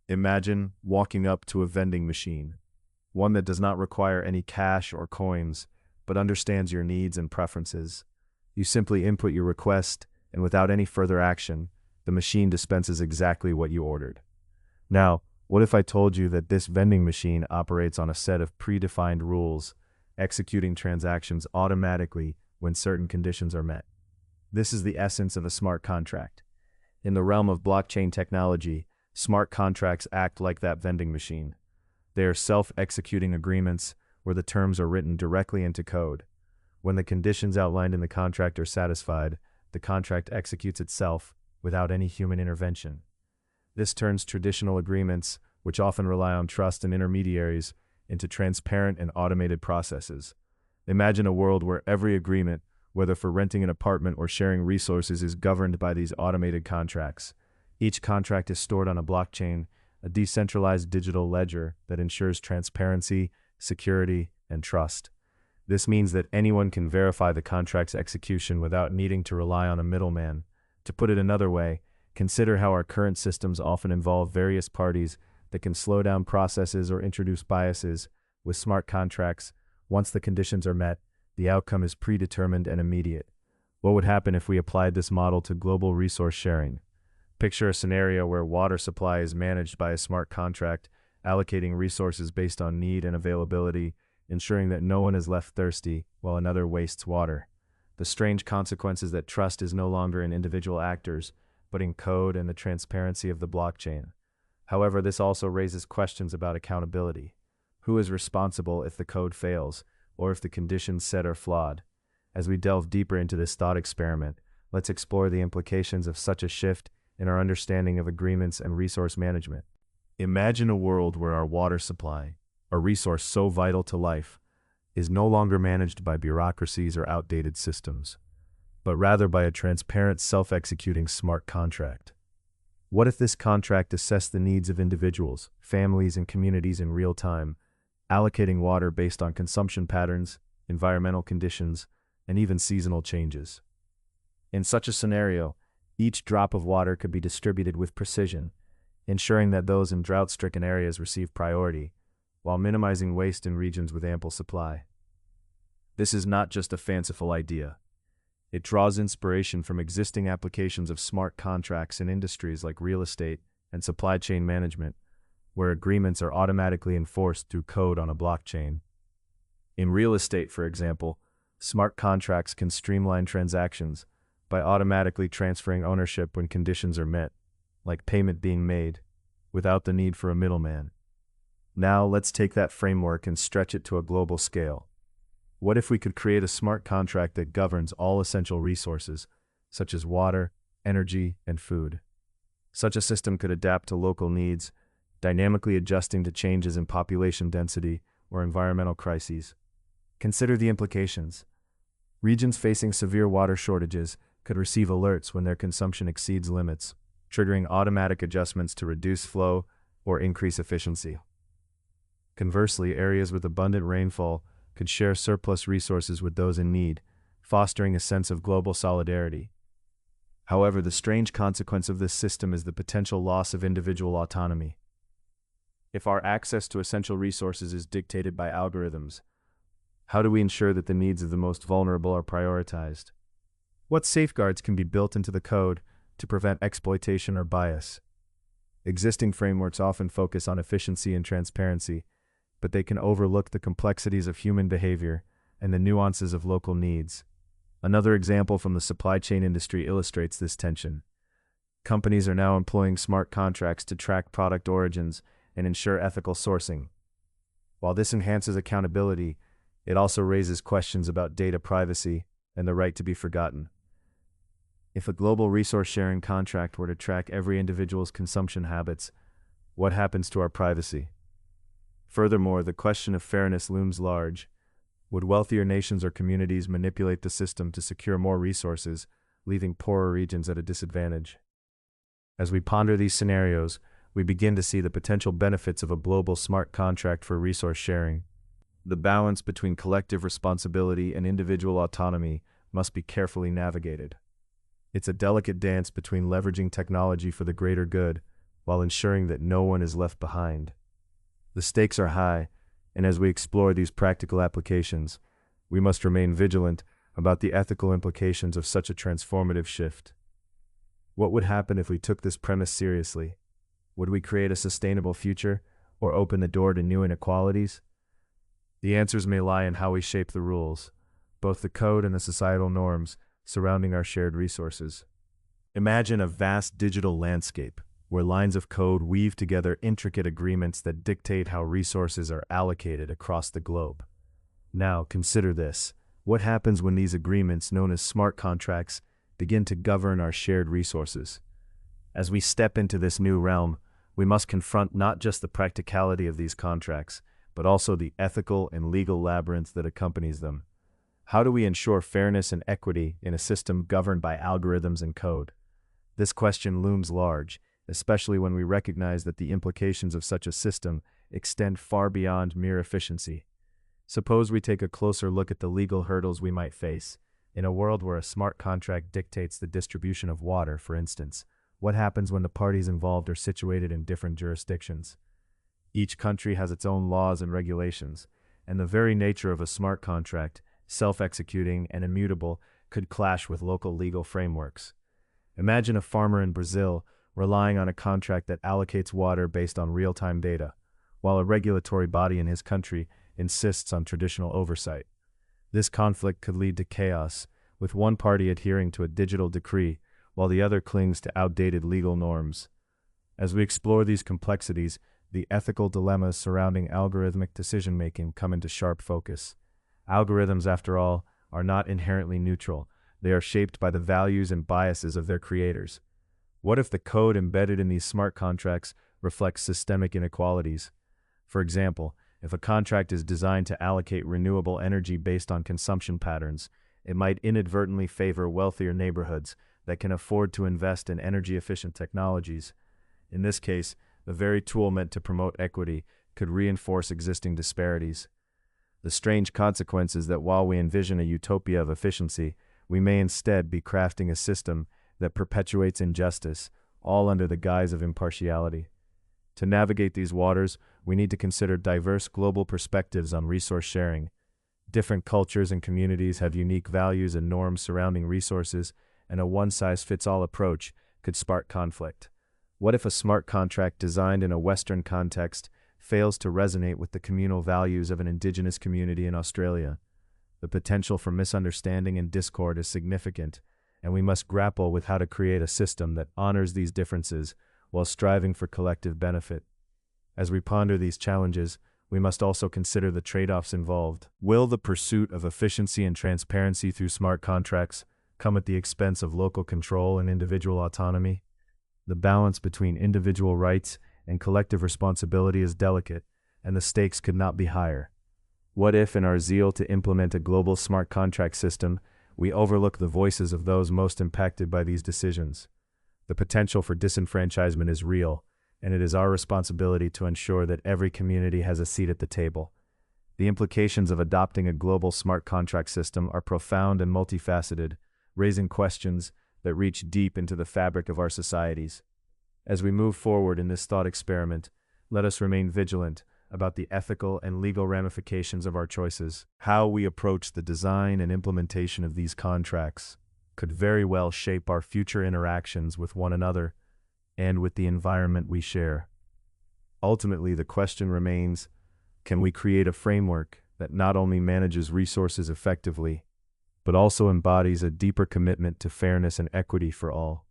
Imagine walking up to a vending machine, one that does not require any cash or coins, but understands your needs and preferences. You simply input your request, and without any further action, the machine dispenses exactly what you ordered. Now, what if I told you that this vending machine operates on a set of predefined rules, executing transactions automatically when certain conditions are met? This is the essence of a smart contract. In the realm of blockchain technology, smart contracts act like that vending machine. They are self-executing agreements where the terms are written directly into code. When the conditions outlined in the contract are satisfied, the contract executes itself without any human intervention. This turns traditional agreements, which often rely on trust and intermediaries, into transparent and automated processes. Imagine a world where every agreement, whether for renting an apartment or sharing resources, is governed by these automated contracts. Each contract is stored on a blockchain, a decentralized digital ledger that ensures transparency, security, and trust. This means that anyone can verify the contract's execution without needing to rely on a middleman. To put it another way, consider how our current systems often involve various parties that can slow down processes or introduce biases. With smart contracts, once the conditions are met, the outcome is predetermined and immediate. What would happen if we applied this model to global resource sharing? Picture a scenario where water supply is managed by a smart contract, allocating resources based on need and availability, ensuring that no one is left thirsty while another wastes water. The strange consequence is that trust is no longer in individual actors, but in code and the transparency of the blockchain. However, this also raises questions about accountability. Who is responsible if the code fails, or if the conditions set are flawed? As we delve deeper into this thought experiment, let's explore the implications of such a shift in our understanding of agreements and resource management. Imagine a world where our water supply, a resource so vital to life, is no longer managed by bureaucracies or outdated systems, but rather by a transparent, self-executing smart contract. What if this contract assessed the needs of individuals, families, and communities in real time, allocating water based on consumption patterns, environmental conditions, and even seasonal changes? In such a scenario, each drop of water could be distributed with precision, ensuring that those in drought-stricken areas receive priority, while minimizing waste in regions with ample supply. This is not just a fanciful idea. It draws inspiration from existing applications of smart contracts in industries like real estate and supply chain management, where agreements are automatically enforced through code on a blockchain. In real estate, for example, smart contracts can streamline transactions by automatically transferring ownership when conditions are met, like payment being made, without the need for a middleman. Now let's take that framework and stretch it to a global scale. What if we could create a smart contract that governs all essential resources, such as water, energy, and food? Such a system could adapt to local needs, dynamically adjusting to changes in population density or environmental crises. Consider the implications. Regions facing severe water shortages could receive alerts when their consumption exceeds limits, triggering automatic adjustments to reduce flow or increase efficiency. Conversely, areas with abundant rainfall could share surplus resources with those in need, fostering a sense of global solidarity. However, the strange consequence of this system is the potential loss of individual autonomy. If our access to essential resources is dictated by algorithms, how do we ensure that the needs of the most vulnerable are prioritized? What safeguards can be built into the code to prevent exploitation or bias? Existing frameworks often focus on efficiency and transparency, but they can overlook the complexities of human behavior and the nuances of local needs. Another example from the supply chain industry illustrates this tension. Companies are now employing smart contracts to track product origins and ensure ethical sourcing. While this enhances accountability, it also raises questions about data privacy and the right to be forgotten. If a global resource sharing contract were to track every individual's consumption habits, what happens to our privacy? Furthermore, the question of fairness looms large. Would wealthier nations or communities manipulate the system to secure more resources, leaving poorer regions at a disadvantage? As we ponder these scenarios, we begin to see the potential benefits of a global smart contract for resource sharing. The balance between collective responsibility and individual autonomy must be carefully navigated. It's a delicate dance between leveraging technology for the greater good while ensuring that no one is left behind. The stakes are high, and as we explore these practical applications, we must remain vigilant about the ethical implications of such a transformative shift. What would happen if we took this premise seriously? Would we create a sustainable future or open the door to new inequalities? The answers may lie in how we shape the rules, both the code and the societal norms surrounding our shared resources. Imagine a vast digital landscape where lines of code weave together intricate agreements that dictate how resources are allocated across the globe. Now, consider this. What happens when these agreements, known as smart contracts, begin to govern our shared resources? As we step into this new realm, we must confront not just the practicality of these contracts, but also the ethical and legal labyrinth that accompanies them. How do we ensure fairness and equity in a system governed by algorithms and code? This question looms large, especially when we recognize that the implications of such a system extend far beyond mere efficiency. Suppose we take a closer look at the legal hurdles we might face. In a world where a smart contract dictates the distribution of water, for instance, what happens when the parties involved are situated in different jurisdictions? Each country has its own laws and regulations, and the very nature of a smart contract, self-executing and immutable, could clash with local legal frameworks. Imagine a farmer in Brazil relying on a contract that allocates water based on real-time data, while a regulatory body in his country insists on traditional oversight. This conflict could lead to chaos, with one party adhering to a digital decree while the other clings to outdated legal norms. As we explore these complexities, the ethical dilemmas surrounding algorithmic decision-making come into sharp focus. Algorithms, after all, are not inherently neutral. They are shaped by the values and biases of their creators. What if the code embedded in these smart contracts reflects systemic inequalities? For example, if a contract is designed to allocate renewable energy based on consumption patterns, it might inadvertently favor wealthier neighborhoods that can afford to invest in energy-efficient technologies. In this case, the very tool meant to promote equity could reinforce existing disparities. The strange consequence is that while we envision a utopia of efficiency, we may instead be crafting a system that perpetuates injustice, all under the guise of impartiality. To navigate these waters, we need to consider diverse global perspectives on resource sharing. Different cultures and communities have unique values and norms surrounding resources, and a one-size-fits-all approach could spark conflict. What if a smart contract designed in a Western context fails to resonate with the communal values of an indigenous community in Australia? The potential for misunderstanding and discord is significant, and we must grapple with how to create a system that honors these differences while striving for collective benefit. As we ponder these challenges, we must also consider the trade-offs involved. Will the pursuit of efficiency and transparency through smart contracts come at the expense of local control and individual autonomy? The balance between individual rights and collective responsibility is delicate, and the stakes could not be higher. What if, in our zeal to implement a global smart contract system, we overlook the voices of those most impacted by these decisions? The potential for disenfranchisement is real, and it is our responsibility to ensure that every community has a seat at the table. The implications of adopting a global smart contract system are profound and multifaceted, raising questions that reach deep into the fabric of our societies. As we move forward in this thought experiment, let us remain vigilant about the ethical and legal ramifications of our choices. How we approach the design and implementation of these contracts could very well shape our future interactions with one another and with the environment we share. Ultimately, the question remains, can we create a framework that not only manages resources effectively, but also embodies a deeper commitment to fairness and equity for all?